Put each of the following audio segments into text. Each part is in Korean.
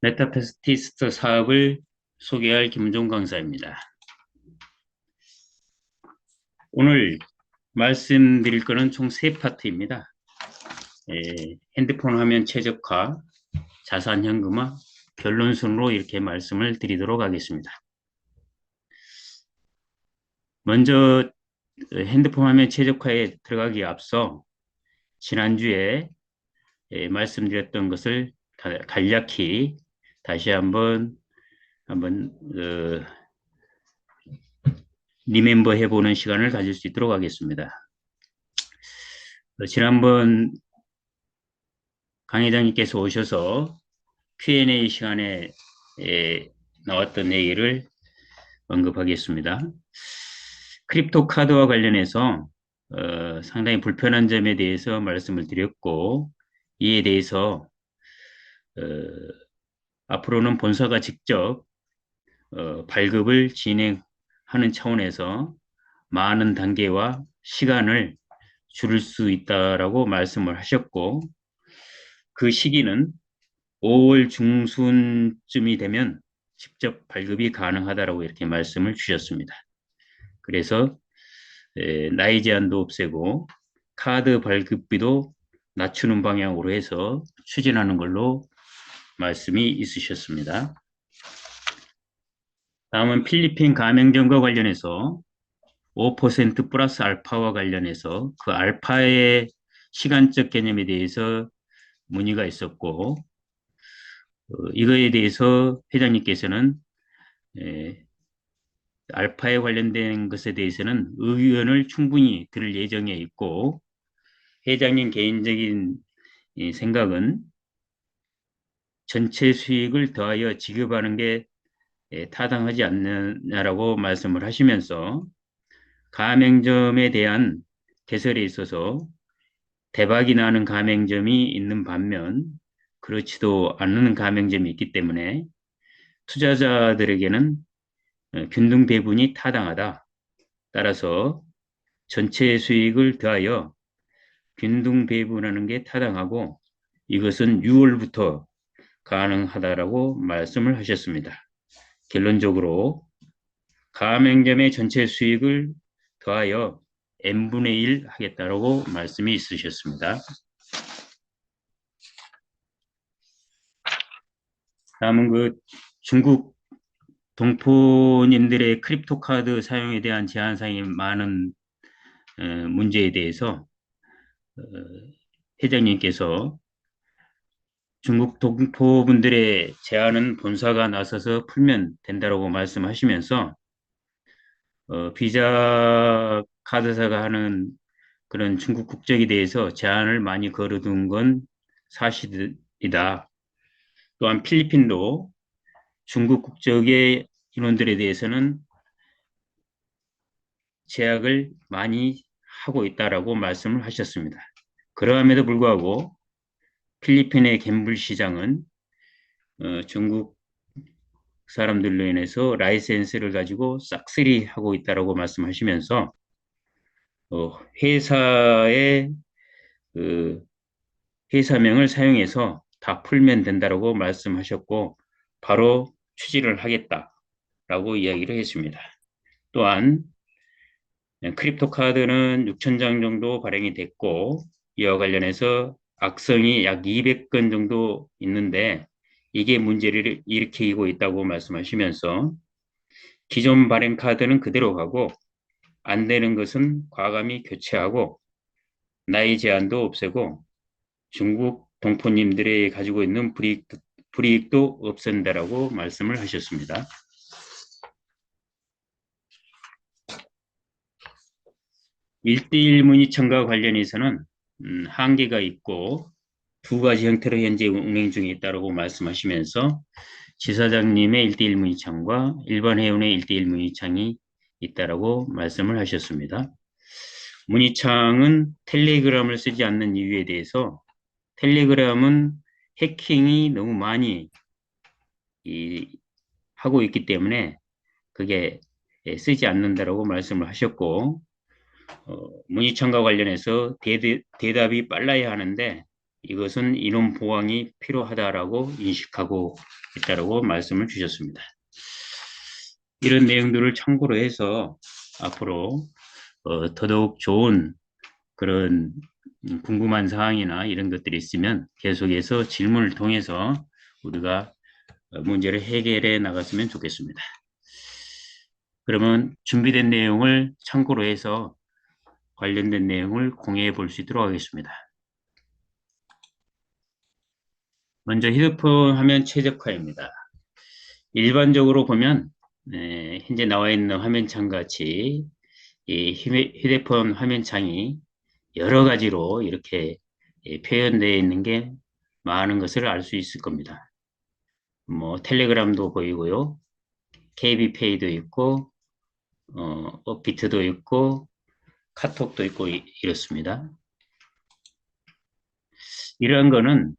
메타페스티스트 사업을 소개할 김종 강사입니다. 오늘 말씀드릴 것은 총 세 파트입니다. 핸드폰 화면 최적화, 자산 현금화, 결론순으로 이렇게 말씀을 드리도록 하겠습니다. 먼저 핸드폰 화면 최적화에 들어가기에 앞서 지난주에 말씀드렸던 것을 간략히 다시 한번 리멤버 해보는 시간을 가질 수 있도록 하겠습니다. 지난번 강 회장님께서 오셔서 Q&A 시간에 나왔던 얘기를 언급하겠습니다. 크립토 카드와 관련해서 상당히 불편한 점에 대해서 말씀을 드렸고, 이에 대해서 앞으로는 본사가 직접 발급을 진행하는 차원에서 많은 단계와 시간을 줄일 수 있다라고 말씀을 하셨고, 그 시기는 5월 중순쯤이 되면 직접 발급이 가능하다라고 이렇게 말씀을 주셨습니다. 그래서 나이 제한도 없애고 카드 발급비도 낮추는 방향으로 해서 추진하는 걸로 말씀이 있으셨습니다. 다음은 필리핀 가맹점과 관련해서 5% 플러스 알파와 관련해서 그 알파의 시간적 개념에 대해서 문의가 있었고, 이거에 대해서 회장님께서는 알파에 관련된 것에 대해서는 의견을 충분히 들을 예정에 있고, 회장님 개인적인 생각은 전체 수익을 더하여 지급하는 게 타당하지 않느냐라고 말씀을 하시면서 가맹점에 대한 개설에 있어서 대박이 나는 가맹점이 있는 반면 그렇지도 않는 가맹점이 있기 때문에 투자자들에게는 균등 배분이 타당하다. 따라서 전체 수익을 더하여 균등 배분하는 게 타당하고 이것은 6월부터 가능하다라고 말씀을 하셨습니다. 결론적으로 가맹점의 전체 수익을 더하여 n분의 1 하겠다라고 말씀이 있으셨습니다. 다음은 그 중국 동포님들의 크립토 카드 사용에 대한 제한사항이 많은 문제에 대해서 회장님께서 중국 동포분들의 제한은 본사가 나서서 풀면 된다고 말씀하시면서 비자 카드사가 하는 그런 중국 국적에 대해서 제한을 많이 걸어둔 건 사실이다. 또한 필리핀도 중국 국적의 인원들에 대해서는 제약을 많이 하고 있다라고 말씀을 하셨습니다. 그러함에도 불구하고 필리핀의 갬블 시장은 중국 사람들로 인해서 라이센스를 가지고 싹쓸이 하고 있다라고 말씀하시면서 회사의 그 회사명을 사용해서 다 풀면 된다라고 말씀하셨고 바로 추진을 하겠다라고 이야기를 했습니다. 또한 크립토 카드는 6천 장 정도 발행이 됐고 이와 관련해서 악성이 약 200건 정도 있는데 이게 문제를 일으키고 있다고 말씀하시면서 기존 발행 카드는 그대로 가고 안 되는 것은 과감히 교체하고 나이 제한도 없애고 중국 동포님들이 가지고 있는 불이익도 없앤다라고 말씀을 하셨습니다. 일대일 문의청과 관련해서는 한계가 있고 두 가지 형태로 현재 운행 중에 있다고 말씀하시면서 지사장님의 일대일 문의청과 일반 회원의 일대일 문의청이 있다고 말씀을 하셨습니다. 문의창은 텔레그램을 쓰지 않는 이유에 대해서 텔레그램은 해킹이 너무 많이 하고 있기 때문에 그게 쓰지 않는다라고 말씀을 하셨고 문의청과 관련해서 대답이 빨라야 하는데 이것은 인원 보강이 필요하다라고 인식하고 있다라고 말씀을 주셨습니다. 이런 내용들을 참고로 해서 앞으로 더더욱 좋은 그런 궁금한 사항이나 이런 것들이 있으면 계속해서 질문을 통해서 우리가 문제를 해결해 나갔으면 좋겠습니다. 그러면 준비된 내용을 참고로 해서 관련된 내용을 공유해 볼 수 있도록 하겠습니다. 먼저 휴대폰 화면 최적화입니다. 일반적으로 보면 현재 나와 있는 화면창 같이 이 휴대폰 화면창이 여러 가지로 이렇게 표현되어 있는 게 많은 것을 알 수 있을 겁니다. 뭐 텔레그램도 보이고요. KB페이도 있고 업비트도 있고 카톡도 있고 이렇습니다. 이러한 거는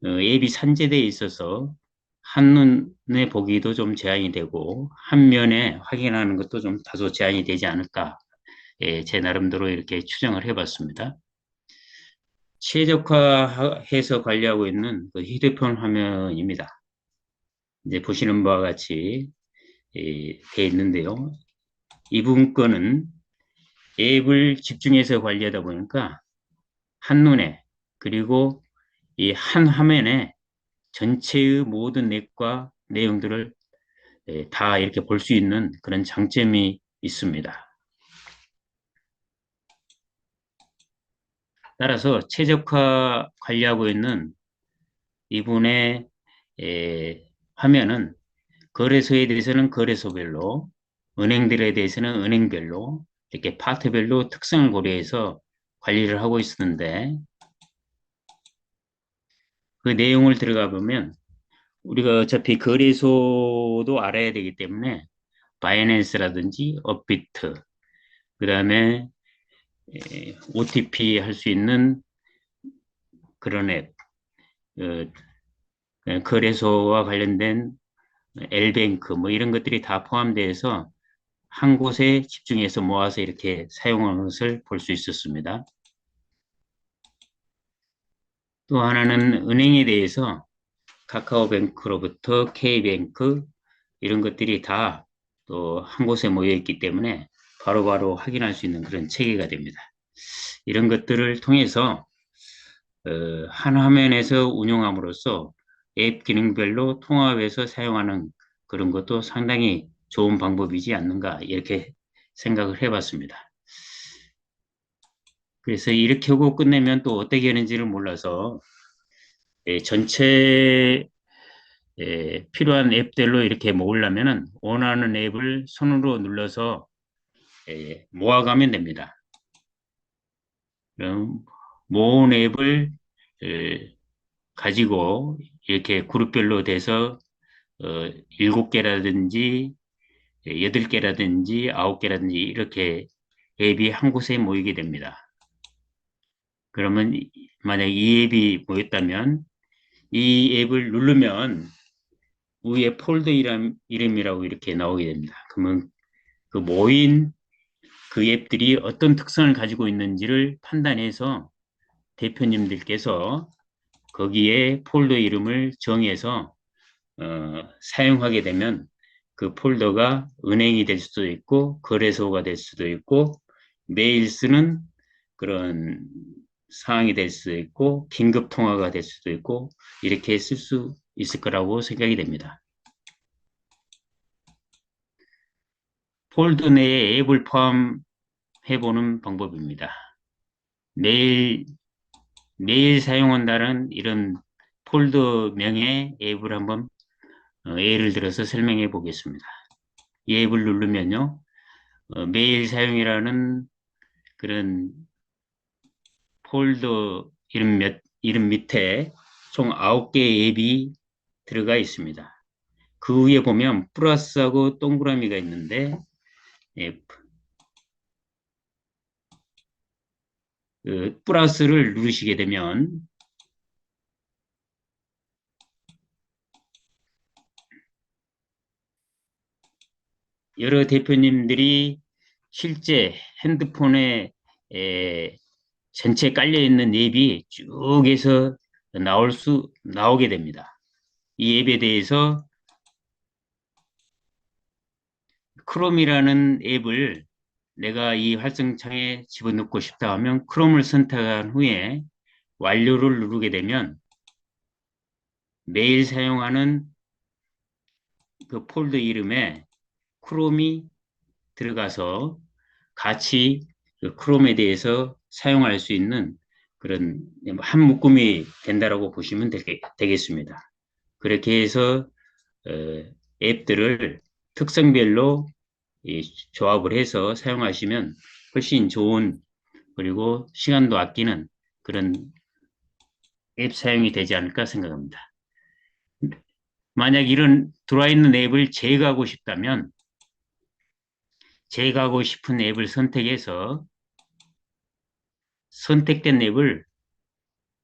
앱이 산재되어 있어서 한눈에 보기도 좀 제한이 되고 한면에 확인하는 것도 좀 다소 제한이 되지 않을까 제 나름대로 이렇게 추정을 해봤습니다. 최적화해서 관리하고 있는 그 휴대폰 화면입니다. 이제 보시는 바와 같이 되어 있는데요. 이분 거는 앱을 집중해서 관리하다 보니까 한눈에 그리고 이 한 화면에 전체의 모든 앱과 내용들을 다 이렇게 볼 수 있는 그런 장점이 있습니다. 따라서 최적화 관리하고 있는 이분의 화면은 거래소에 대해서는 거래소별로, 은행들에 대해서는 은행별로, 이렇게 파트별로 특성을 고려해서 관리를 하고 있었는데 그 내용을 들어가 보면 우리가 어차피 거래소도 알아야 되기 때문에 바이낸스라든지 업비트, 그 다음에 OTP 할 수 있는 그런 앱, 거래소와 관련된 L뱅크 뭐 이런 것들이 다 포함되어서 한 곳에 집중해서 모아서 이렇게 사용하는 것을 볼 수 있었습니다. 또 하나는 은행에 대해서 카카오뱅크로부터 K뱅크 이런 것들이 다 또 한 곳에 모여 있기 때문에 바로바로 확인할 수 있는 그런 체계가 됩니다. 이런 것들을 통해서 한 화면에서 운영함으로써 앱 기능별로 통합해서 사용하는 그런 것도 상당히 좋은 방법이지 않는가 이렇게 생각을 해봤습니다. 그래서 이렇게 하고 끝내면 또 어떻게 하는지를 몰라서 전체 필요한 앱들로 이렇게 모으려면은 원하는 앱을 손으로 눌러서 모아가면 됩니다. 그럼 모은 앱을 가지고 이렇게 그룹별로 돼서 7개라든지 8개라든지 9개라든지 이렇게 앱이 한 곳에 모이게 됩니다. 그러면 만약 이 앱이 모였다면 이 앱을 누르면 위에 폴더 이름이라고 이렇게 나오게 됩니다. 그러면 그 모인 그 앱들이 어떤 특성을 가지고 있는지를 판단해서 대표님들께서 거기에 폴더 이름을 정해서 사용하게 되면 그 폴더가 은행이 될 수도 있고 거래소가 될 수도 있고 매일 쓰는 그런 사항이 될 수도 있고 긴급 통화가 될 수도 있고 이렇게 쓸 수 있을 거라고 생각이 됩니다. 폴더 내에 앱을 포함해보는 방법입니다. 매일 사용한다는 이런 폴더명의 앱을 한번 예를 들어서 설명해 보겠습니다. 이 앱을 누르면요. 매일 사용이라는 그런 폴더 이름 밑에 총 9개의 앱이 들어가 있습니다. 그 위에 보면 플러스하고 동그라미가 있는데 그 플러스를 누르시게 되면 여러 대표님들이 실제 핸드폰에 전체 깔려있는 앱이 쭉 해서 나오게 됩니다. 이 앱에 대해서 크롬이라는 앱을 내가 이 활성창에 집어넣고 싶다 하면 크롬을 선택한 후에 완료를 누르게 되면 매일 사용하는 그 폴더 이름에 크롬이 들어가서 같이 그 크롬에 대해서 사용할 수 있는 그런 한 묶음이 된다라고 보시면 되겠습니다. 그렇게 해서 어, 앱들을 특성별로 조합을 해서 사용하시면 훨씬 좋은 그리고 시간도 아끼는 그런 앱 사용이 되지 않을까 생각합니다. 만약 이런 들어와 있는 앱을 제거하고 싶다면 제거하고 싶은 앱을 선택해서 선택된 앱을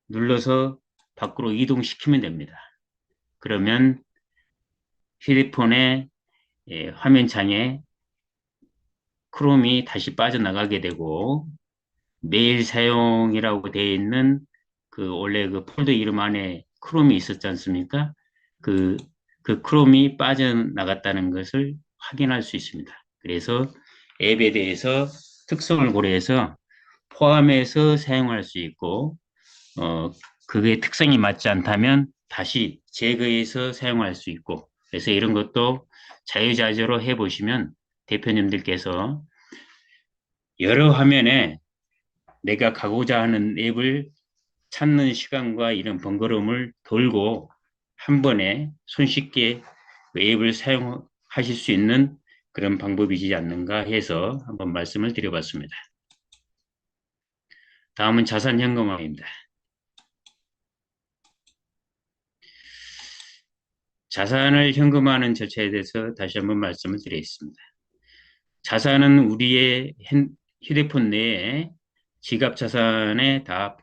눌러서 밖으로 이동시키면 됩니다. 그러면 휴대폰의 화면창에 크롬이 다시 빠져나가게 되고 매일 사용이라고 되어 있는 그 원래 그 폴더 이름 안에 크롬이 있었지 않습니까? 그, 그 크롬이 빠져나갔다는 것을 확인할 수 있습니다. 그래서 앱에 대해서 특성을 고려해서 포함해서 사용할 수 있고, 그게 특성이 맞지 않다면 다시 제거해서 사용할 수 있고, 그래서 이런 것도 자유자재로 해보시면 대표님들께서 여러 화면에 내가 가고자 하는 앱을 찾는 시간과 이런 번거로움을 덜고 한 번에 손쉽게 그 앱을 사용하실 수 있는 그런 방법이지 않는가 해서 한번 말씀을 드려봤습니다. 다음은 자산 현금화입니다. 자산을 현금화하는 절차에 대해서 다시 한번 말씀을 드리겠습니다. 자산은 우리의 휴대폰 내에 지갑 자산에 다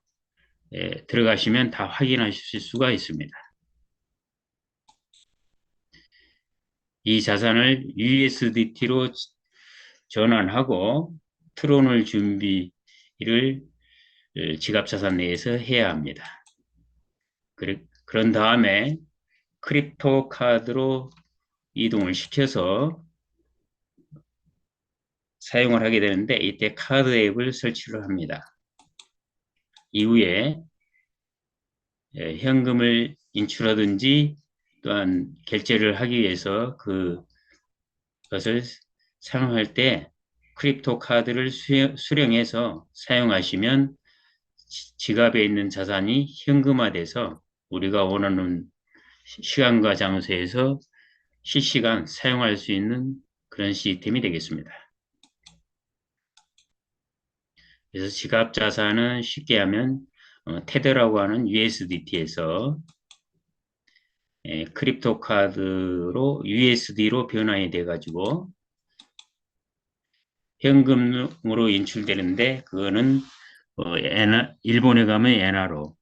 들어가시면 다 확인하실 수가 있습니다. 이 자산을 USDT로 전환하고 트론을 준비를 지갑 자산 내에서 해야 합니다. 그런 다음에 크립토 카드로 이동을 시켜서 사용을 하게 되는데 이때 카드 앱을 설치를 합니다. 이후에 현금을 인출하든지 또한 결제를 하기 위해서 그것을 사용할 때 크립토 카드를 수령해서 사용하시면 지갑에 있는 자산이 현금화돼서 우리가 원하는 시간과 장소에서 실시간 사용할 수 있는 그런 시스템이 되겠습니다. 그래서 지갑 자산은 쉽게 하면 테더라고 하는 USDT에서 크립토 카드로 USD로 변환이 돼가지고 현금으로 인출되는데 그거는 일본에 가면 엔화로,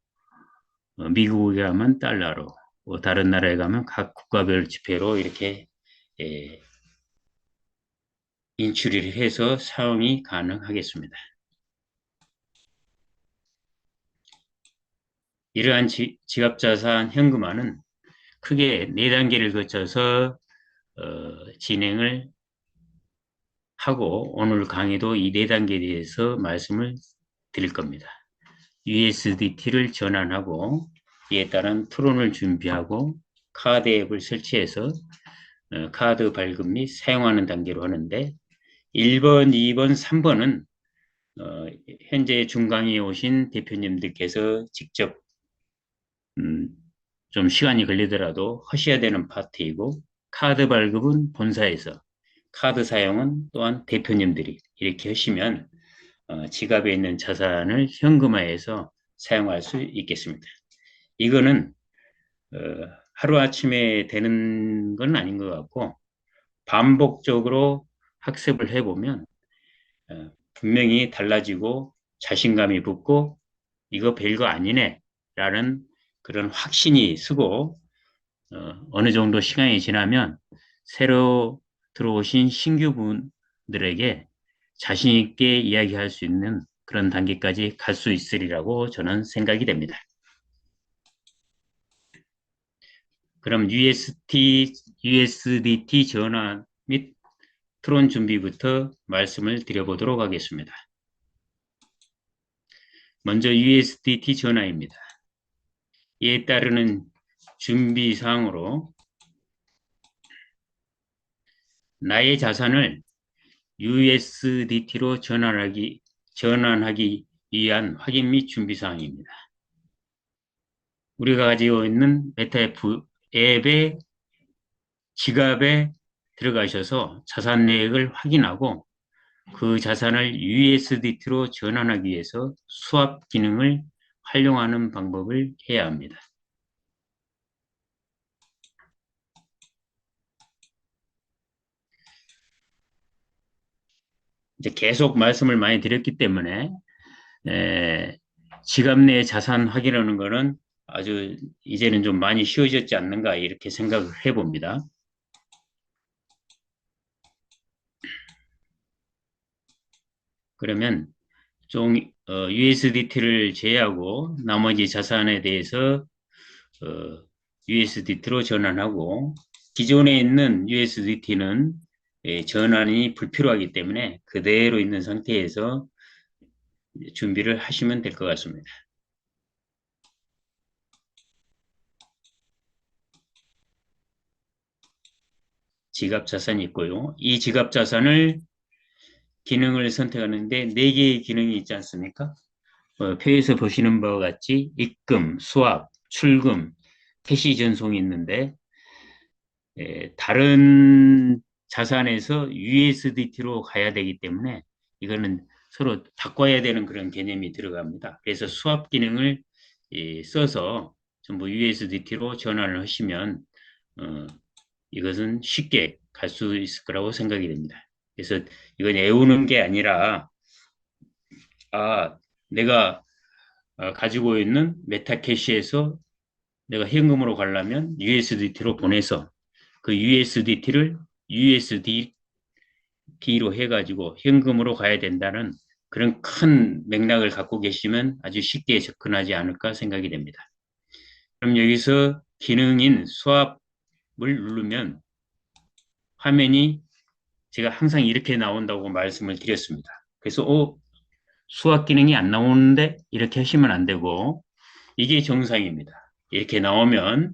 미국에 가면 달러로, 다른 나라에 가면 각 국가별 지폐로 이렇게 인출을 해서 사용이 가능하겠습니다. 이러한 지갑자산 현금화는 크게 4단계를 거쳐서 진행을 하고 오늘 강의도 이 4단계에 대해서 말씀을 드릴 겁니다. USDT를 전환하고 이에 따른 트론을 준비하고 카드 앱을 설치해서 카드 발급 및 사용하는 단계로 하는데 1번, 2번, 3번은 현재 중강의에 오신 대표님들께서 직접 좀 시간이 걸리더라도 하셔야 되는 파트이고 카드 발급은 본사에서 카드 사용은 또한 대표님들이 이렇게 하시면 지갑에 있는 자산을 현금화해서 사용할 수 있겠습니다. 이거는 하루아침에 되는 건 아닌 것 같고 반복적으로 학습을 해보면 분명히 달라지고 자신감이 붙고 이거 별거 아니네 라는 그런 확신이 쓰고 어느 정도 시간이 지나면 새로 들어오신 신규 분들에게 자신 있게 이야기할 수 있는 그런 단계까지 갈 수 있으리라고 저는 생각이 됩니다. 그럼 USDT 전환 및 트론 준비부터 말씀을 드려보도록 하겠습니다. 먼저 USDT 전환입니다. 이에 따르는 준비사항으로 나의 자산을 USDT로 전환하기 위한 확인 및 준비사항입니다. 우리가 가지고 있는 메타F 앱의 지갑에 들어가셔서 자산 내역을 확인하고 그 자산을 USDT로 전환하기 위해서 수합 기능을 활용하는 방법을 해야 합니다. 이제 계속 말씀을 많이 드렸기 때문에 지갑 내 자산 확인하는 거는 아주 이제는 좀 많이 쉬워졌지 않는가 이렇게 생각을 해봅니다. 그러면 USDT를 제외하고 나머지 자산에 대해서 USDT로 전환하고 기존에 있는 USDT는 전환이 불필요하기 때문에 그대로 있는 상태에서 준비를 하시면 될 것 같습니다. 지갑 자산이 있고요. 이 지갑 자산을 기능을 선택하는데 4개의 기능이 있지 않습니까? 표에서 보시는 바와 같이 입금, 수합, 출금, 캐시 전송이 있는데 다른 자산에서 USDT로 가야 되기 때문에 이거는 서로 바꿔야 되는 그런 개념이 들어갑니다. 그래서 수합 기능을 써서 전부 USDT로 전환을 하시면 이것은 쉽게 갈 수 있을 거라고 생각이 됩니다. 그래서 이건 애우는 게 아니라 내가 가지고 있는 메타캐시에서 내가 현금으로 가려면 USDT로 보내서 그 USDT를 USDT로 해가지고 현금으로 가야 된다는 그런 큰 맥락을 갖고 계시면 아주 쉽게 접근하지 않을까 생각이 됩니다. 그럼 여기서 기능인 수합을 누르면 화면이 제가 항상 이렇게 나온다고 말씀을 드렸습니다. 그래서 수합 기능이 안 나오는데 이렇게 하시면 안 되고 이게 정상입니다. 이렇게 나오면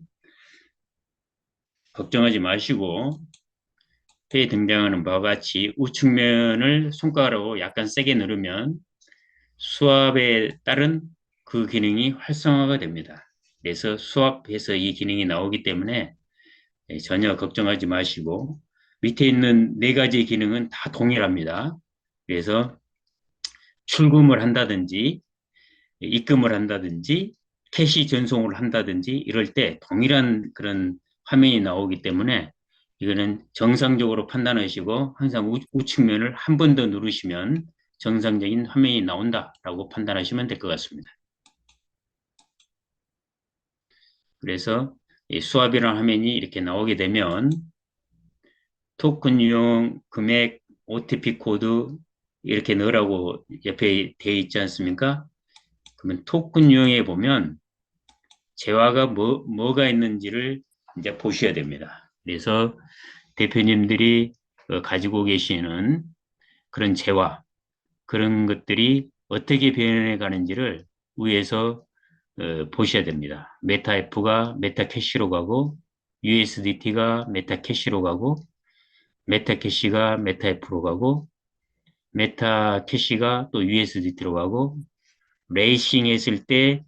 걱정하지 마시고 회에 등장하는 바와 같이 우측면을 손가락으로 약간 세게 누르면 수압에 따른 그 기능이 활성화가 됩니다. 그래서 수압해서 이 기능이 나오기 때문에 전혀 걱정하지 마시고 밑에 있는 4가지 기능은 다 동일합니다. 그래서 출금을 한다든지 입금을 한다든지 캐시 전송을 한다든지 이럴 때 동일한 그런 화면이 나오기 때문에 이거는 정상적으로 판단하시고 항상 우측면을 한 번 더 누르시면 정상적인 화면이 나온다라고 판단하시면 될 것 같습니다. 그래서 수압이라는 화면이 이렇게 나오게 되면 토큰 유용 금액 OTP 코드 이렇게 넣으라고 옆에 되어 있지 않습니까? 그러면 토큰 유형에 보면 재화가 뭐가 있는지를 이제 보셔야 됩니다. 그래서 대표님들이 가지고 계시는 그런 재화, 그런 것들이 어떻게 변해 가는지를 위에서 보셔야 됩니다. 메타F가 메타캐시로 가고, USDT가 메타캐시로 가고, 메타캐시가 메타F로 가고, 메타캐시가 또 USDT로 가고, 레이싱 했을 때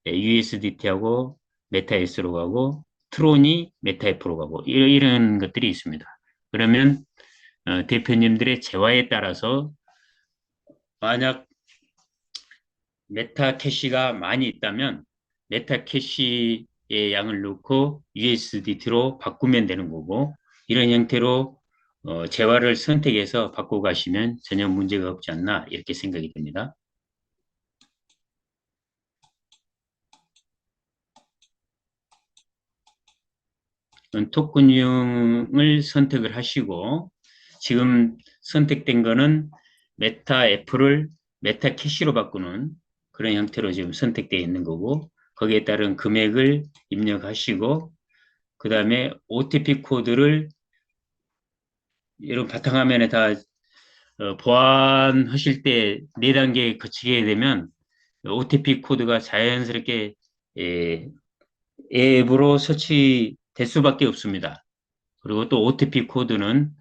USDT하고 메타S로 가고 트론이 메타F로 가고 이런 것들이 있습니다. 그러면 대표님들의 재화에 따라서 만약 메타캐시가 많이 있다면 메타캐시의 양을 넣고 USDT로 바꾸면 되는 거고 이런 형태로 재화를 선택해서 바꿔 가시면 전혀 문제가 없지 않나 이렇게 생각이 됩니다. 토큰 유형을 선택을 하시고 지금 선택된 거는 메타 F를 메타 캐시로 바꾸는 그런 형태로 지금 선택되어 있는 거고 거기에 따른 금액을 입력하시고 그 다음에 OTP 코드를 이런 바탕화면에 다 보완하실 때 4단계 거치게 되면 OTP 코드가 자연스럽게 예, 앱으로 설치될 수밖에 없습니다. 그리고 또 OTP 코드는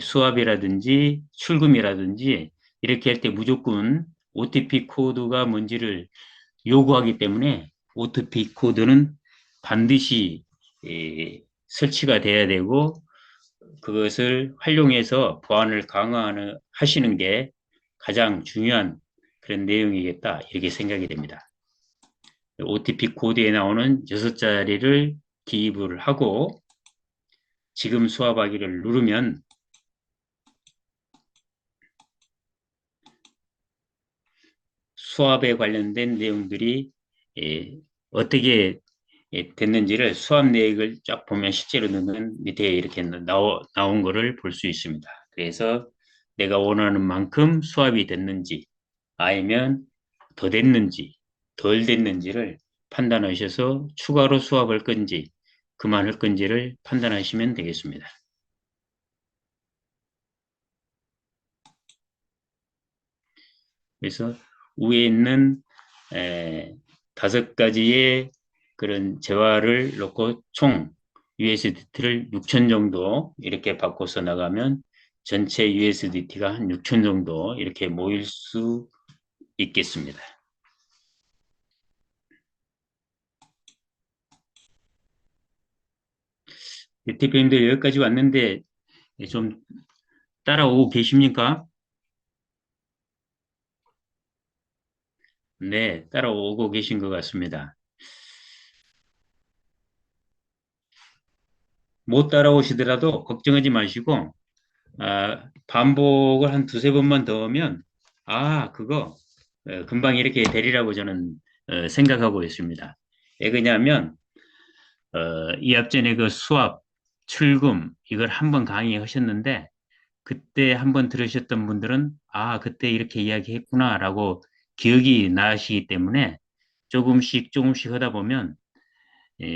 수압이라든지 출금이라든지 이렇게 할 때 무조건 OTP 코드가 뭔지를 요구하기 때문에 OTP 코드는 반드시 설치가 돼야 되고 그것을 활용해서 보안을 강화하는 하시는 게 가장 중요한 그런 내용이겠다 이렇게 생각이 됩니다. OTP 코드에 나오는 6자리를 기입을 하고 지금 수합하기를 누르면 수압에 관련된 내용들이 예, 어떻게 됐는지를 수압 내역을 쫙 보면 실제로 넣는 밑에 이렇게 나온 거를 볼 수 있습니다. 그래서 내가 원하는 만큼 수압이 됐는지 아니면 더 됐는지 덜 됐는지를 판단하셔서 추가로 수압할 건지 그만할 건지를 판단하시면 되겠습니다. 그래서 위에 있는 5가지의 그런 재화를 놓고 총 USDT를 6천 정도 이렇게 바꿔서 나가면 전체 USDT가 한 6천 정도 이렇게 모일 수 있겠습니다. 대표님들 여기까지 왔는데 좀 따라오고 계십니까? 네, 따라오고 계신 것 같습니다. 못 따라오시더라도 걱정하지 마시고 반복을 한 두세 번만 더 하면 그거 금방 이렇게 되리라고 저는 생각하고 있습니다. 왜 그러냐면 이 앞전에 그 수압, 출금 이걸 한 번 강의하셨는데 그때 한 번 들으셨던 분들은 그때 이렇게 이야기했구나라고 기억이 나시기 때문에 조금씩 조금씩 하다 보면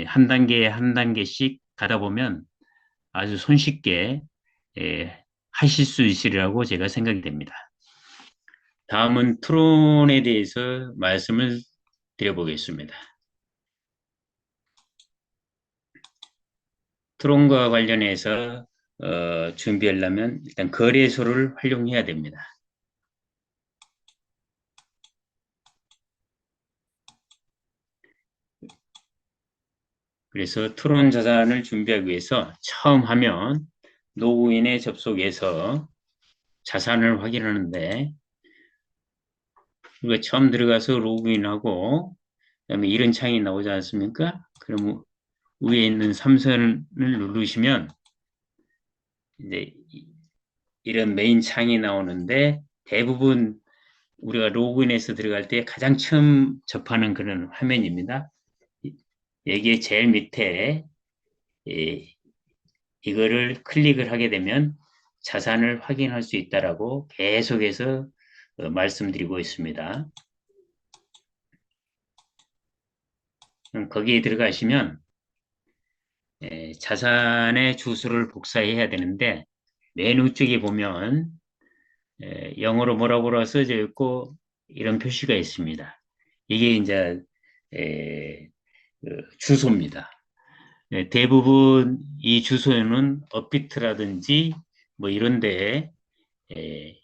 한 단계 한 단계씩 가다 보면 아주 손쉽게 하실 수 있으리라고 제가 생각이 됩니다. 다음은 트론에 대해서 말씀을 드려보겠습니다. 트론과 관련해서 준비하려면 일단 거래소를 활용해야 됩니다. 그래서 트론 자산을 준비하기 위해서 처음 하면 로그인에 접속해서 자산을 확인하는데 우리가 처음 들어가서 로그인하고 그다음에 이런 창이 나오지 않습니까? 그럼 위에 있는 삼선을 누르시면 이제 이런 메인 창이 나오는데 대부분 우리가 로그인해서 들어갈 때 가장 처음 접하는 그런 화면입니다. 여기에 제일 밑에 이거를 클릭을 하게 되면 자산을 확인할 수 있다라고 계속해서 말씀드리고 있습니다. 거기에 들어가시면 자산의 주소를 복사해야 되는데 맨 우측에 보면 영어로 뭐라고 써져 있고 이런 표시가 있습니다. 이게 이제 주소입니다. 대부분 이 주소는 업비트라든지 뭐 이런데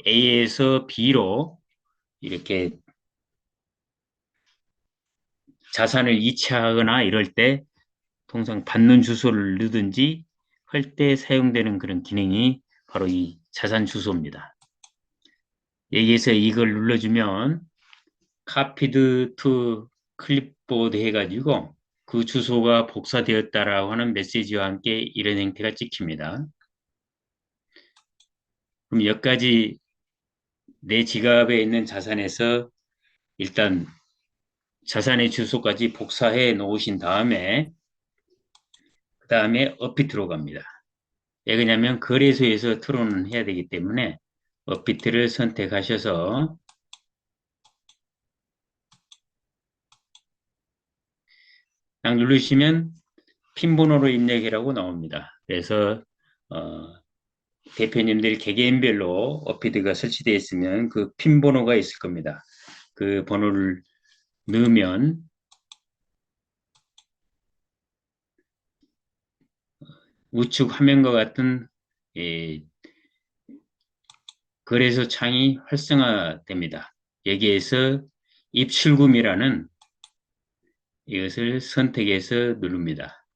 A에서 B로 이렇게 자산을 이체하거나 이럴 때 통상 받는 주소를 넣든지 할 때 사용되는 그런 기능이 바로 이 자산 주소입니다. 여기에서 이걸 눌러주면 copied to clipboard 해가지고 그 주소가 복사되었다라고 하는 메시지와 함께 이런 형태가 찍힙니다. 그럼 여기까지 내 지갑에 있는 자산에서 일단 자산의 주소까지 복사해 놓으신 다음에 그 다음에 업비트로 갑니다. 왜 그러냐면 거래소에서 트론을 해야 되기 때문에 업비트를 선택하셔서 딱 누르시면 핀 번호로 입력이라고 나옵니다. 그래서 대표님들 개개인별로 어피드가 설치되어 있으면 그 핀 번호가 있을 겁니다. 그 번호를 넣으면 우측 화면과 같은 거래소 창이 활성화됩니다. 여기에서 입출금이라는 이것을 선택해서 누릅니다.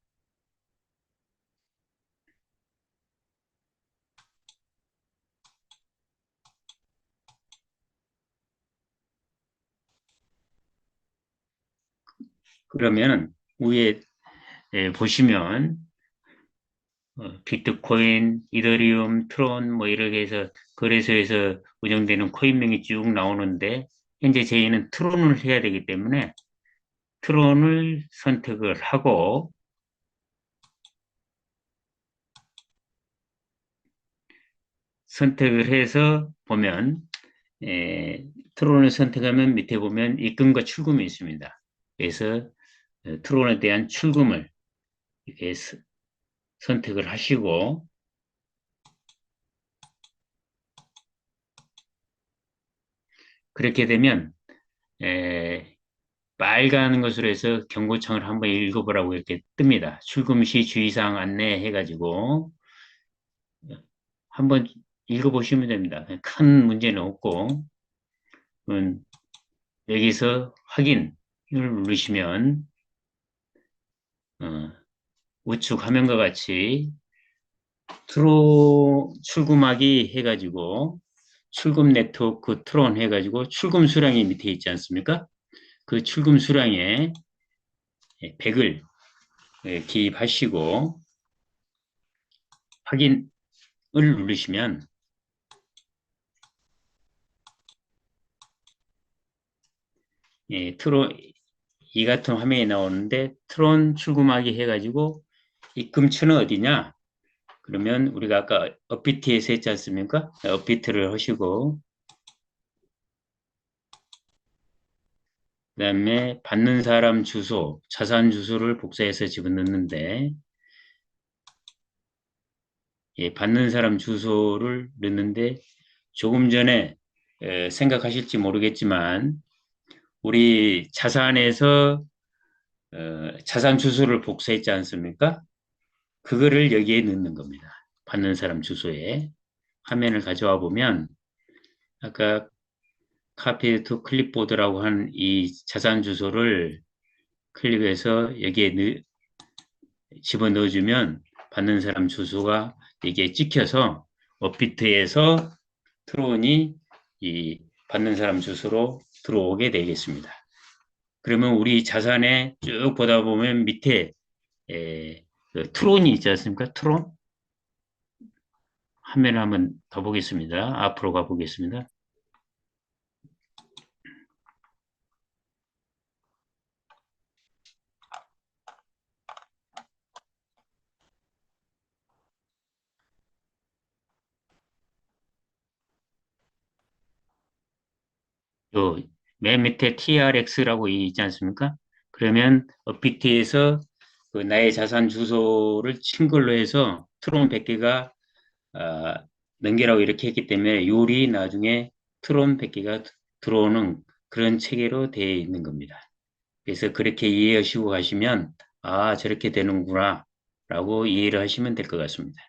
그러면 위에 보시면 비트코인, 이더리움, 트론 뭐 이렇게 해서 거래소에서 운영되는 코인명이 쭉 나오는데 현재 저희는 트론을 해야 되기 때문에 트론을 선택을 하고 선택을 해서 보면 트론을 선택하면 밑에 보면 입금과 출금이 있습니다. 그래서 트론에 대한 출금을 이렇게 선택을 하시고 그렇게 되면 에, 빨간 것으로 해서 경고창을 한번 읽어보라고 이렇게 뜹니다. 출금 시 주의사항 안내 해가지고 한번 읽어보시면 됩니다. 큰 문제는 없고 여기서 확인을 누르시면 어, 우측 화면과 같이 트로 출금하기 해가지고 출금 네트워크 트론 해가지고 출금 수량이 밑에 있지 않습니까? 그 출금 수량에 100을 기입하시고 확인을 누르시면 트론 이 같은 화면이 나오는데 트론 출금하기 해가지고 입금처는 어디냐? 그러면 우리가 아까 업비트에서 했지 않습니까? 업비트를 하시고 그다음에 받는 사람 주소, 자산 주소를 복사해서 집어넣는데 받는 사람 주소를 넣는데 조금 전에 생각하실지 모르겠지만 우리 자산에서 자산 주소를 복사했지 않습니까? 그거를 여기에 넣는 겁니다. 받는 사람 주소에 화면을 가져와 보면 아까 카피 투 클립보드라고 한 이 자산 주소를 클릭해서 여기에 집어넣어주면 받는 사람 주소가 이게 찍혀서 업비트에서 트론이 이 받는 사람 주소로 들어오게 되겠습니다. 그러면 우리 자산에 쭉 보다 보면 밑에 그 트론이 있지 않습니까? 트론? 화면을 한번 더 보겠습니다. 앞으로 가보겠습니다. 요, 맨 밑에 TRX라고 있지 않습니까? 그러면 업비트에서 그 나의 자산 주소를 친 걸로 해서 트론 100개가 넘기라고 이렇게 했기 때문에 요리 나중에 트론 100개가 들어오는 그런 체계로 되어 있는 겁니다. 그래서 그렇게 이해하시고 가시면 아 저렇게 되는구나 라고 이해를 하시면 될 것 같습니다.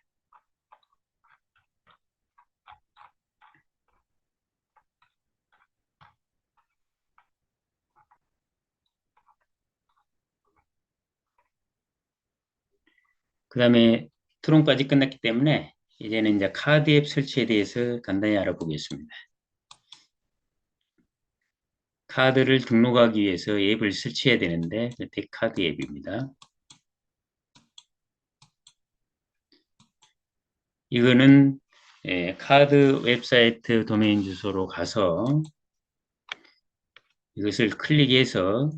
그 다음에 트론까지 끝났기 때문에 이제는 이제 카드 앱 설치에 대해서 간단히 알아보겠습니다. 카드를 등록하기 위해서 앱을 설치해야 되는데 카드 앱입니다. 이거는 카드 웹사이트 도메인 주소로 가서 이것을 클릭해서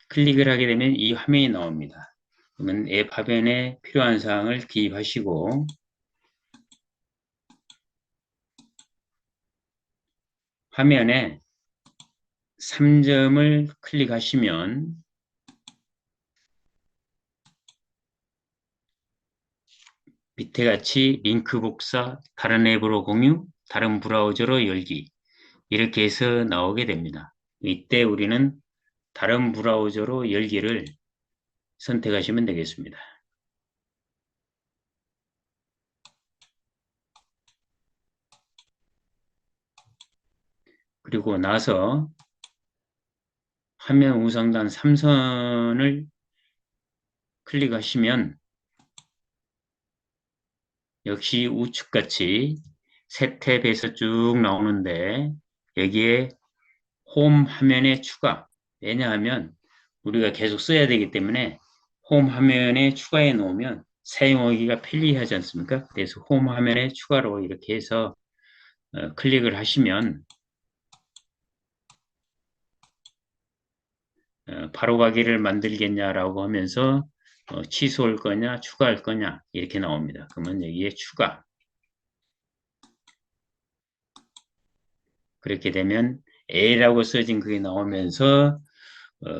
클릭을 하게 되면 이 화면이 나옵니다. 그러면 앱 화면에 필요한 사항을 기입하시고 화면에 3점을 클릭하시면 밑에 같이 링크 복사, 다른 앱으로 공유, 다른 브라우저로 열기 이렇게 해서 나오게 됩니다. 이때 우리는 다른 브라우저로 열기를 선택하시면 되겠습니다. 그리고 나서 화면 우상단 3선을 클릭하시면 역시 우측같이 새 탭에서 쭉 나오는데 여기에 홈 화면에 추가. 왜냐하면 우리가 계속 써야 되기 때문에 홈 화면에 추가해 놓으면 사용하기가 편리하지 않습니까? 그래서 홈 화면에 추가로 이렇게 해서 클릭을 하시면 바로 가기를 만들겠냐라고 하면서 취소할 거냐 추가할 거냐 이렇게 나옵니다. 그러면 여기에 추가. 그렇게 되면 A라고 써진 그게 나오면서 어,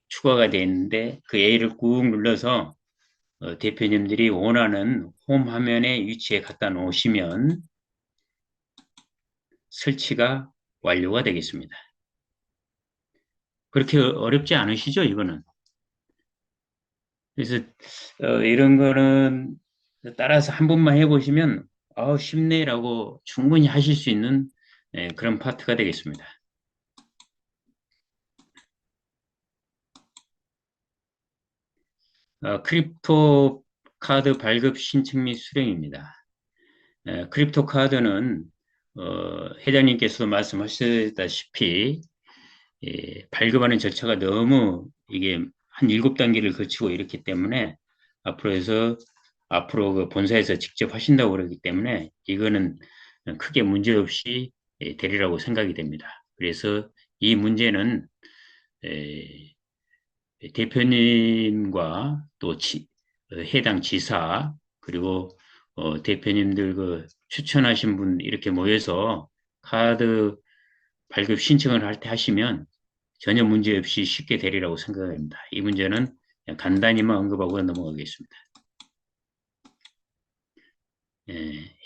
추가가 되어 있는데 그 A를 꾹 눌러서 대표님들이 원하는 홈 화면의 위치에 갖다 놓으시면 설치가 완료가 되겠습니다. 그렇게 어렵지 않으시죠, 이거는? 그래서 이런 거는 따라서 한 번만 해보시면 쉽네라고 충분히 하실 수 있는 그런 파트가 되겠습니다. 크립토 카드 발급 신청 및 수령입니다. 크립토 카드는 회장님께서도 말씀하셨다시피 발급하는 절차가 너무 이게 한 7단계를 거치고 이렇기 때문에 앞으로 그 본사에서 직접 하신다고 그러기 때문에 이거는 크게 문제없이 되리라고 생각이 됩니다. 그래서 이 문제는 대표님과 또 해당 지사 그리고 대표님들 그 추천하신 분 이렇게 모여서 카드 발급 신청을 할 때 하시면 전혀 문제 없이 쉽게 되리라고 생각합니다. 이 문제는 그냥 간단히만 언급하고 넘어가겠습니다.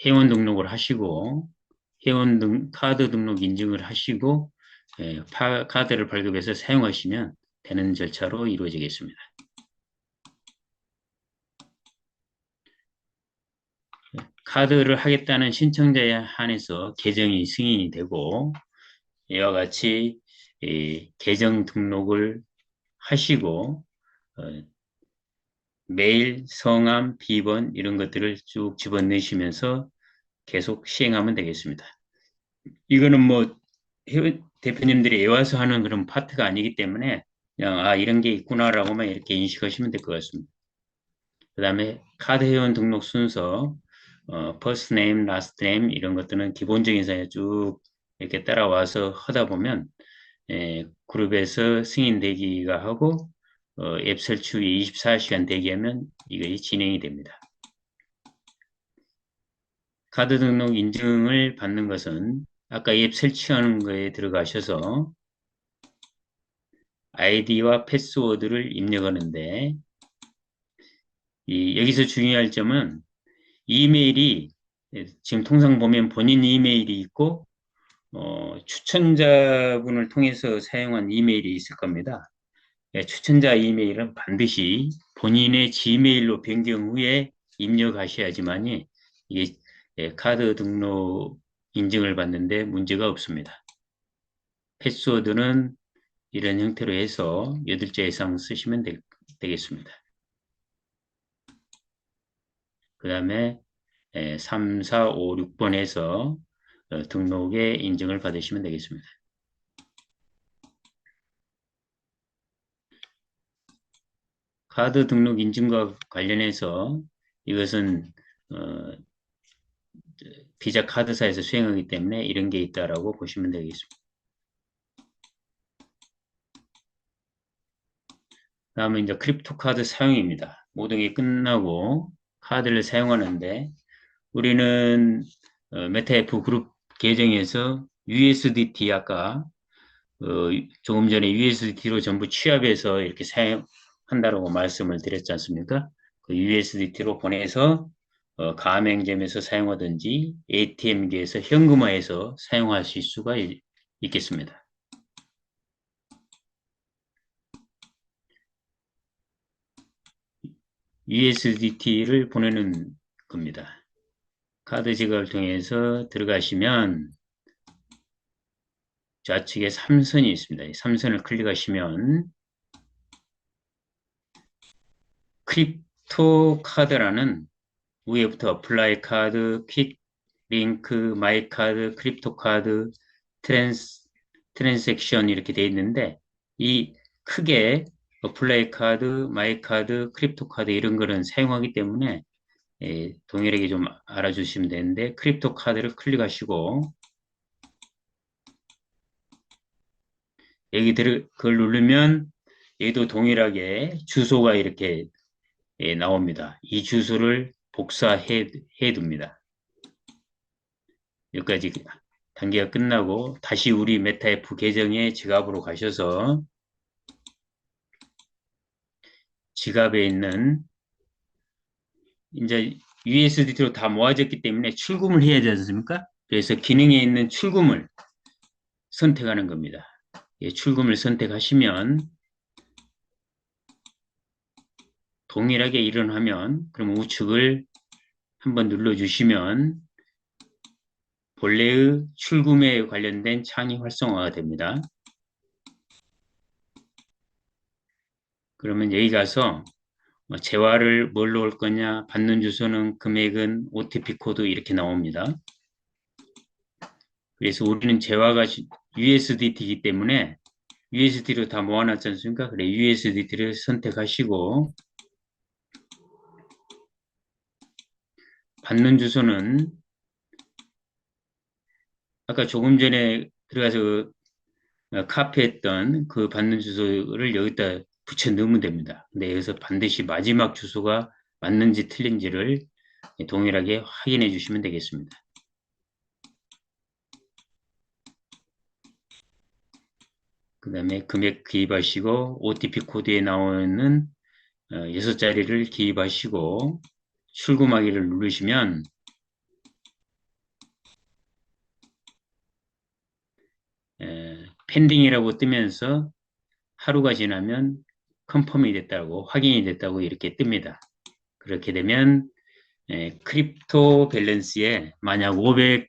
회원 등록을 하시고 카드 등록 인증을 하시고 카드를 발급해서 사용하시면 되는 절차로 이루어지겠습니다. 카드를 하겠다는 신청자에 한해서 계정이 승인이 되고 이와 같이 계정 등록을 하시고 메일, 성함, 비번 이런 것들을 쭉 집어넣으시면서 계속 시행하면 되겠습니다. 이거는 뭐 대표님들이 외워서 하는 그런 파트가 아니기 때문에 그냥 이런 게 있구나라고만 이렇게 인식하시면 될 것 같습니다. 그 다음에 카드 회원 등록 순서, first name, last name 이런 것들은 기본적인 사항에 쭉 이렇게 따라와서 하다 보면 그룹에서 승인 대기가 하고 앱 설치 후에 24시간 대기하면 이것이 진행이 됩니다. 카드 등록 인증을 받는 것은 아까 앱 설치하는 거에 들어가셔서 아이디와 패스워드를 입력하는데 여기서 중요할 점은 이메일이 지금 통상 보면 본인 이메일이 있고 추천자분을 통해서 사용한 이메일이 있을 겁니다. 추천자 이메일은 반드시 본인의 지메일로 변경 후에 입력하셔야지만이 이게 카드 등록 인증을 받는데 문제가 없습니다. 패스워드는 이런 형태로 해서 8자 이상 쓰시면 되겠습니다. 그 다음에 3, 4, 5, 6번에서 등록의 인증을 받으시면 되겠습니다. 카드 등록 인증과 관련해서 이것은 비자 카드사에서 수행하기 때문에 이런 게 있다라고 보시면 되겠습니다. 다음은 이제 크립토 카드 사용입니다. 모든 게 끝나고 카드를 사용하는데 우리는 메타F 그룹 계정에서 USDT 아까 조금 전에 USDT로 전부 취합해서 이렇게 사용한다고 말씀을 드렸지 않습니까? 그 USDT로 보내서 가맹점에서 사용하든지 ATM기에서 현금화해서 사용하실 수가 있겠습니다. USDT를 보내는 겁니다. 카드 지갑을 통해서 들어가시면 좌측에 3선이 있습니다. 이 3선을 클릭하시면 크립토 카드라는 위에부터 어플라이 카드, 퀵 링크, 마이 카드, 크립토 카드, 트랜섹션 이렇게 되어 있는데 이 크게 어플라이 카드, 마이 카드, 크립토 카드 이런 거는 사용하기 때문에 동일하게 좀 알아주시면 되는데 크립토 카드를 클릭하시고 그걸 누르면 얘도 동일하게 주소가 이렇게 나옵니다. 이 주소를 복사해 둡니다. 여기까지 단계가 끝나고 다시 우리 메타F 계정의 지갑으로 가셔서 지갑에 있는 이제 USDT로 다 모아졌기 때문에 출금을 해야 되지 않습니까? 그래서 기능에 있는 출금을 선택하는 겁니다. 출금을 선택하시면 동일하게 일어나면 그럼 우측을 한번 눌러주시면 본래의 출금에 관련된 창이 활성화가 됩니다. 그러면 여기 가서 재화를 뭘로 올 거냐, 받는 주소는 금액은 OTP 코드 이렇게 나옵니다. 그래서 우리는 재화가 USDT이기 때문에 USD로 다 모아놨지 않습니까? 그래 USDT를 선택하시고 받는 주소는 아까 조금 전에 들어가서 카피했던 그 받는 주소를 여기다 붙여 넣으면 됩니다. 근데 여기서 반드시 마지막 주소가 맞는지 틀린지를 동일하게 확인해 주시면 되겠습니다. 그 다음에 금액 기입하시고 OTP 코드에 나오는 6자리를 기입하시고 출금하기를 누르시면 펜딩이라고 뜨면서 하루가 지나면 컨펌이 됐다고 확인이 됐다고 이렇게 뜹니다. 그렇게 되면 크립토 밸런스에 만약 500달러를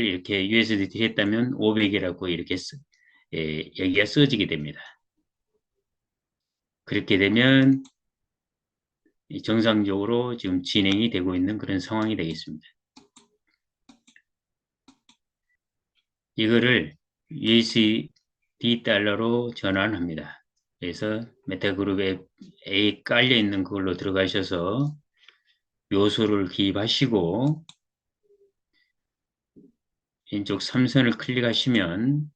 이렇게 USDT 했다면 500이라고 이렇게 여기가 써지게 됩니다. 그렇게 되면 정상적으로 지금 진행이 되고 있는 그런 상황이 되겠습니다. 이거를 USD 달러로 전환합니다. 그래서 메타그룹 앱에 깔려 있는 그걸로 들어가셔서 요소를 기입하시고 왼쪽 3선을 클릭하시면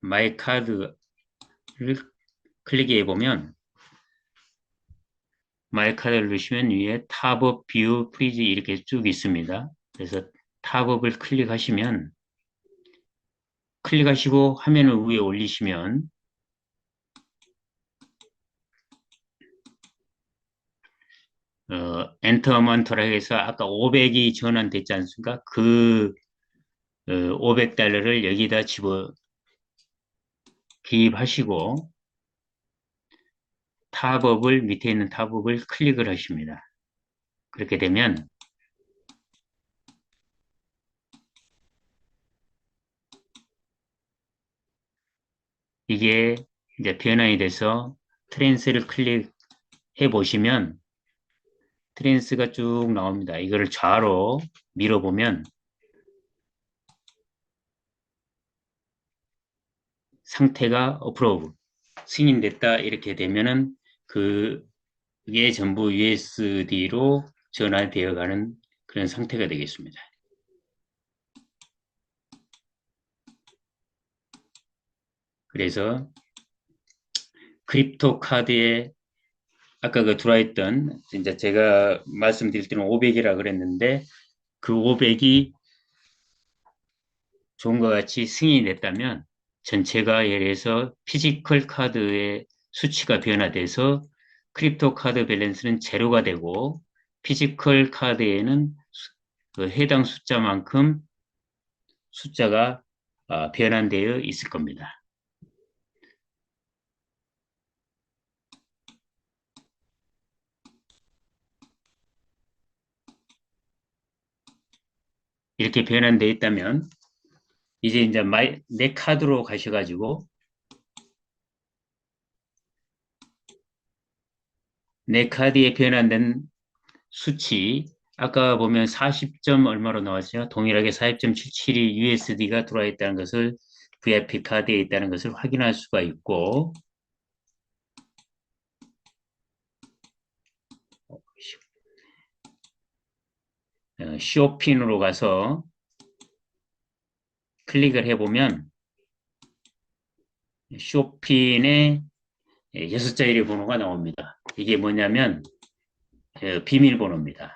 마이 카드를 클릭해 보면 마이 카드를 누르시면 위에 탑업 뷰 프리즈 이렇게 쭉 있습니다. 그래서 탑업을 클릭하시고 화면을 위에 올리시면 엔터 어마운트라 해서 아까 500이 전환됐지 않습니까? 그 500달러를 여기다 기입하시고 탑업을 밑에 있는 탑업을 클릭을 하십니다. 그렇게 되면 이게 이제 변환이 돼서 트랜스를 클릭해 보시면 트랜스가 쭉 나옵니다. 이거를 좌로 밀어보면 상태가 어프로브 승인됐다 이렇게 되면은 그게 전부 USD로 전환되어 가는 그런 상태가 되겠습니다. 그래서 크립토 카드의 아까 그 들어와 있던 이제 제가 말씀드릴 때는 500이라 그랬는데 그 500이 좋은 것 같이 승인이 됐다면 전체가 예를 들어서 피지컬 카드의 수치가 변화돼서 크립토 카드 밸런스는 제로가 되고 피지컬 카드에는 그 해당 숫자만큼 숫자가 변환되어 있을 겁니다. 이렇게 변환되어 있다면 이제 내 카드로 가셔가지고 내 카드에 변환된 수치 아까 보면 40점 얼마로 나왔죠? 동일하게 40.77이 USD가 들어와 있다는 것을 VIP 카드에 있다는 것을 확인할 수가 있고 쇼핑으로 가서 클릭을 해보면 쇼핑에 6자리 번호가 나옵니다. 이게 뭐냐면 비밀번호입니다.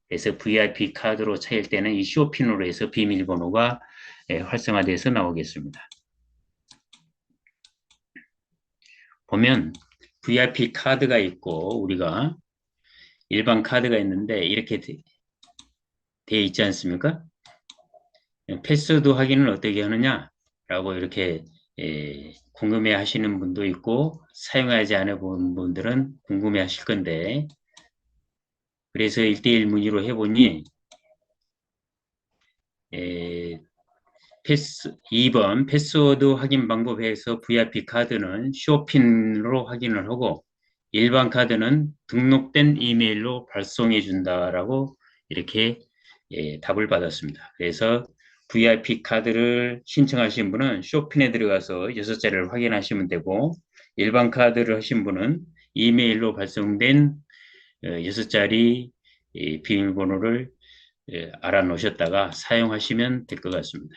그래서 VIP 카드로 차일 때는 이 쇼핑으로 해서 비밀번호가 활성화돼서 나오겠습니다. 보면 VIP 카드가 있고 우리가 일반 카드가 있는데 이렇게 돼 있지 않습니까? 패스워드 확인을 어떻게 하느냐라고 이렇게 궁금해 하시는 분도 있고 사용하지 않아 본 분들은 궁금해 하실 건데 그래서 1대1 문의로 해보니 에, 2번 패스워드 확인 방법에서 VIP 카드는 쇼핑으로 확인을 하고 일반 카드는 등록된 이메일로 발송해 준다라고 이렇게 답을 받았습니다. 그래서 VIP 카드를 신청하신 분은 쇼핑에 들어가서 6자리를 확인하시면 되고 일반 카드를 하신 분은 이메일로 발송된 6자리 비밀번호를 알아놓으셨다가 사용하시면 될 것 같습니다.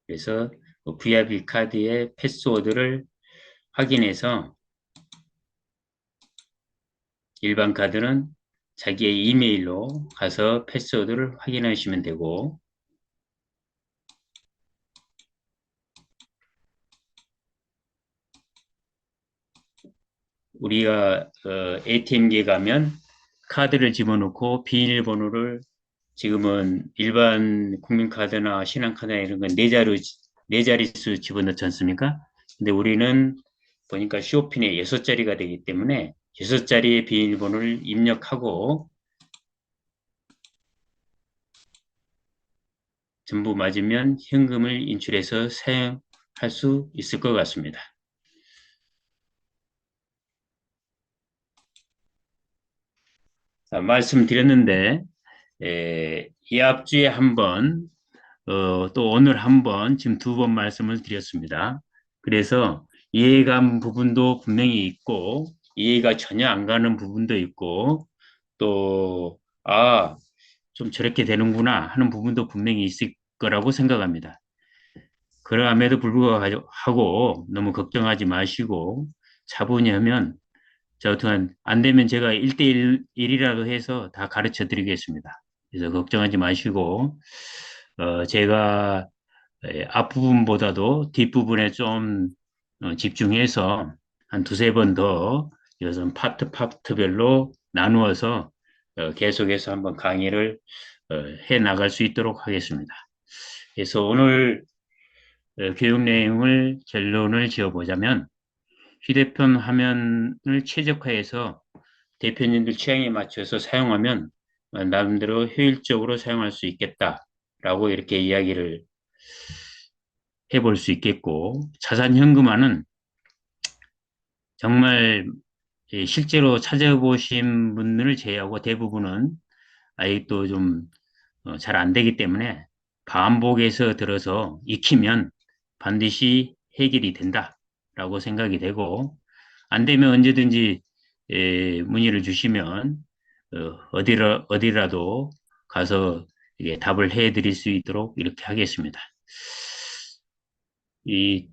그래서 VIP 카드의 패스워드를 확인해서 일반 카드는 자기의 이메일로 가서 패스워드를 확인하시면 되고 우리가 ATM기에 가면 카드를 집어넣고 비밀번호를 지금은 일반 국민카드나 신한카드나 이런 건 네 자릿수 집어넣지 않습니까? 근데 우리는 보니까 쇼핑에 6자리가 되기 때문에 6자리의 비밀번호를 입력하고 전부 맞으면 현금을 인출해서 사용할 수 있을 것 같습니다. 말씀드렸는데 이 앞주에 한번 또 오늘 한번 지금 2번 말씀을 드렸습니다. 그래서 이해감 부분도 분명히 있고 이해가 전혀 안 가는 부분도 있고 또 좀 저렇게 되는구나 하는 부분도 분명히 있을 거라고 생각합니다. 그럼에도 불구하고 너무 걱정하지 마시고 차분히 하면 저 어떡한 안 되면 제가 1대1이라도 해서 다 가르쳐 드리겠습니다. 그래서 걱정하지 마시고 제가 앞부분보다도 뒷부분에 좀 집중해서 한 두세 번 더 이것은 파트별로 나누어서 계속해서 한번 강의를 해 나갈 수 있도록 하겠습니다. 그래서 오늘 교육 내용을 결론을 지어보자면 휴대폰 화면을 최적화해서 대표님들 취향에 맞춰서 사용하면 나름대로 효율적으로 사용할 수 있겠다라고 이렇게 이야기를 해볼 수 있겠고 자산 현금화는 정말 실제로 찾아보신 분들을 제외하고 대부분은 아직도 좀 잘 안 되기 때문에 반복해서 들어서 익히면 반드시 해결이 된다라고 생각이 되고 안 되면 언제든지 문의를 주시면 어디라도 가서 답을 해 드릴 수 있도록 이렇게 하겠습니다. 이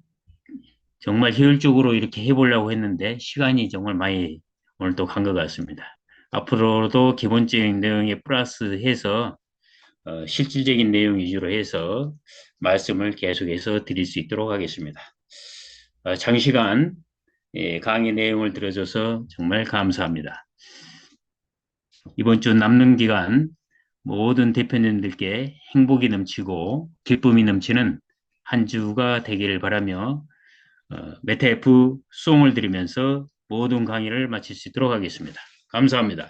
정말 효율적으로 이렇게 해보려고 했는데 시간이 정말 많이 오늘 또 간 것 같습니다. 앞으로도 기본적인 내용에 플러스해서 실질적인 내용 위주로 해서 말씀을 계속해서 드릴 수 있도록 하겠습니다. 장시간 강의 내용을 들어줘서 정말 감사합니다. 이번 주 남는 기간 모든 대표님들께 행복이 넘치고 기쁨이 넘치는 한 주가 되기를 바라며 메타F 송을 들으면서 모든 강의를 마칠 수 있도록 하겠습니다. 감사합니다.